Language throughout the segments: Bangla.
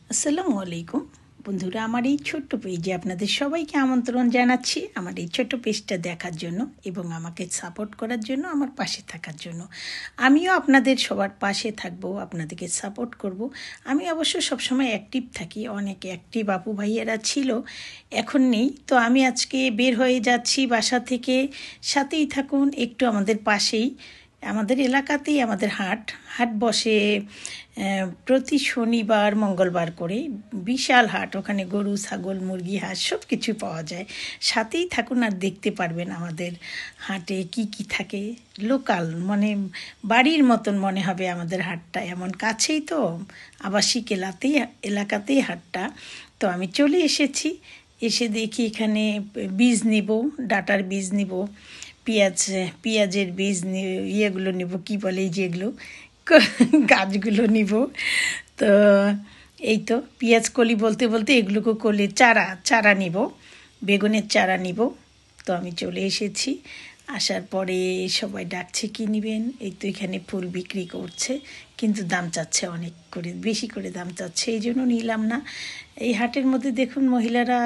আসসালামু আলাইকুম বন্ধুরা, আমার এই ছোট্ট পেজে আপনাদের সবাইকে আমন্ত্রণ জানাচ্ছি আমার এই ছোট্ট পেজটা দেখার জন্য এবং আমাকে সাপোর্ট করার জন্য, আমার পাশে থাকার জন্য। আমিও আপনাদের সবার পাশে থাকবো, আপনাদেরকে সাপোর্ট করব। আমি অবশ্য সবসময় অ্যাক্টিভ থাকি, অনেক অ্যাক্টিভ আপু ভাইয়েরা ছিল, এখন নেই। তো আমি আজকে বের হয়ে যাচ্ছি বাসা থেকে, সাথেই থাকুন। একটু আমাদের পাশেই, আমাদের এলাকাতেই আমাদের হাট বসে প্রতি শনিবার মঙ্গলবার করে। বিশাল হাট, ওখানে গরু ছাগল মুরগি হাঁস সব কিছু পাওয়া যায়। সাথেই থাকুন আর দেখতে পারবেন আমাদের হাটে কি কি থাকে। লোকাল মানে বাড়ির মতন মনে হবে আমাদের হাটটা, এমন কাছেই তো, আবাসিক এলাকাতেই হাটটা। তো আমি চলে এসেছি, এসে দেখি এখানে বীজ নিব, ডাটার বীজ নিব, পেঁয়াজের বীজ ইয়েগুলো নেব, কী বলে যেগুলো গাছগুলো নিব। তো এই তো পেঁয়াজ কলি বলতে বলতে এগুলোকে কলি চারা নিব, বেগুনের চারা নিব। তো আমি চলে এসেছি, আসার পরে সবাই ডাকছে কি নেবেন। এই তো এখানে ফুল বিক্রি করছে, কিন্তু দাম চাচ্ছে অনেক করে, বেশি করে দাম চাচ্ছে, এই জন্য নিলাম না। এই হাটের মধ্যে দেখুন মহিলারা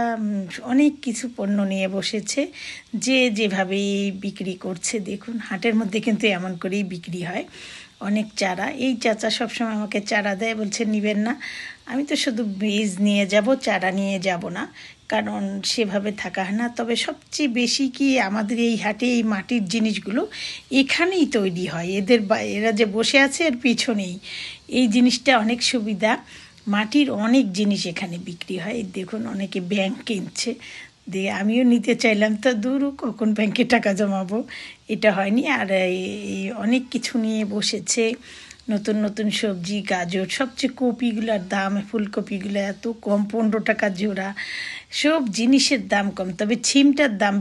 অনেক কিছু পণ্য নিয়ে বসেছে, যে যেভাবে বিক্রি করছে দেখুন। হাটের মধ্যে কিন্তু এমন করেই বিক্রি হয়, অনেক চারা। এই চাচা সবসময় আমাকে চারা দেয়, বলছে নেবেন না। আমি তো শুধু বীজ নিয়ে যাব, চারা নিয়ে যাব না, কারণ সেভাবে থাকা হয় না। তবে সবচেয়ে বেশি কি আমাদের এই হাটে এই মাটির জিনিসগুলো এখানেই তৈরি হয়, এরা যে বসে আছে এর পিছনেই। এই জিনিসটা অনেক সুবিধা, মাটির অনেক জিনিস এখানে বিক্রি হয়। দেখুন অনেকে ব্যাংক কিনছে, দিয়ে আমিও নিতে চাইলাম, তো দূর কখন ব্যাংকে টাকা জমাবো, এটা হয়নি। আর এই অনেক কিছু নিয়ে বসেছে, নতুন নতুন সবজি, গাজর, সবচেয়ে কপিগুলোর দাম, ফুলকপিগুলো এত কম, 15 টাকা জোড়া। সব জিনিসের দাম কম, তবে ছিমটার দাম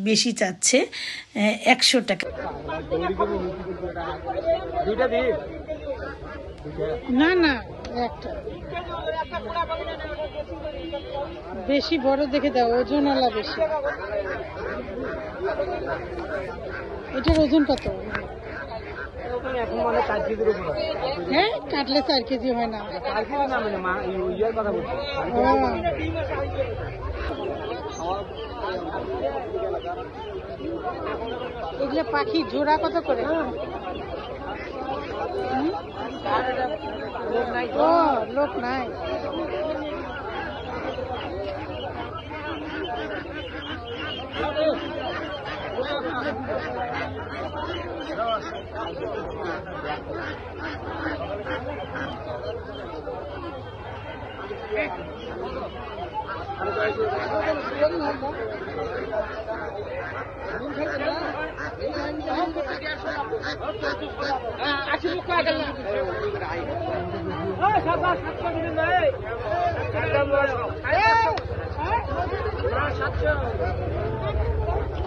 বেশি চাচ্ছে, 100 টাকা। না না, একটা বেশি বড় দেখে দাও, ওজনওয়ালা বেশি। এটার ওজন কত? হ্যাঁ, কাটলে 4 কেজি হয় না। এগুলো পাখি জোড়া কত করে? ও, লোক নাই।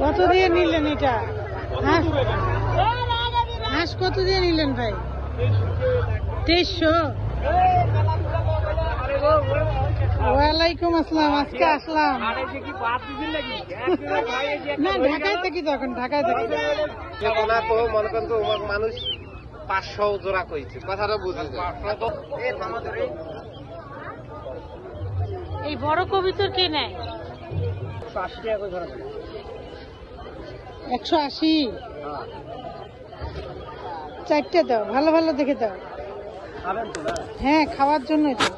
কত দিয়ে নিলেন এটা? হাঁস কত দিয়ে নিলেন ভাই? 2300। ওয়ালাইকুম আসসালাম, আজকে আসলাম। না, ঢাকায় থাকি, তখন ঢাকায় থাকি। মানুষ 500 জোড়া কইছে, কথাটা বুঝে। এই বড় কবিতর কে নেয়? 180। 4টে দাও, ভালো ভালো দেখে দাও। হ্যাঁ, খাওয়ার জন্যই তো।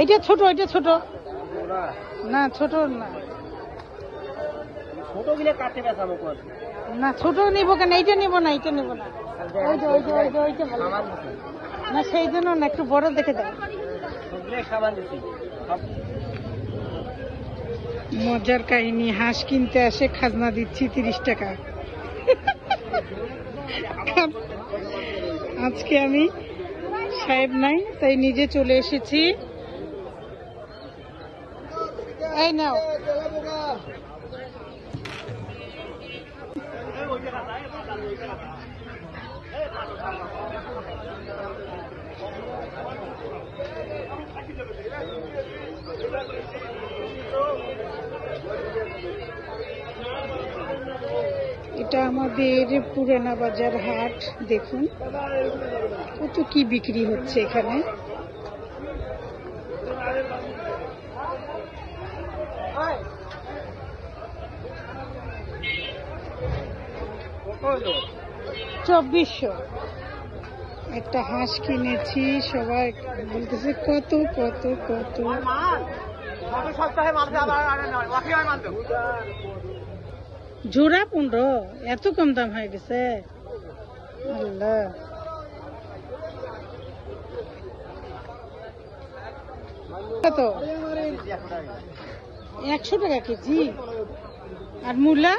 এটা ছোট, এটা ছোট না, ছোট না, ছোট গিলে কাটতে বেসামো কোন না, ছোট নিব কেন? এইটা নিব না, এইটা নিব না, ওইটা ভালো না, সেই জন্য না, একটু বড় দেখে দাও। মজার কাহিনী, হাঁস কিনতে আসে, খাজনা দিচ্ছি 30 টাকা। আজকে আমি সাহেব নাই, তাই নিজে চলে এসেছি। এই নাও। এটা আমাদের পুরানা বাজার হাট। দেখুন কত কি বিক্রি হচ্ছে এখানে। $2400 একটা হাঁস কিনেছি। সবাই বলতেছে কত কত কত। জোড়া 15, এত কম দাম হয়ে গেছে। আল্লাহ, কত? 100 টাকা কেজি। আর মূলা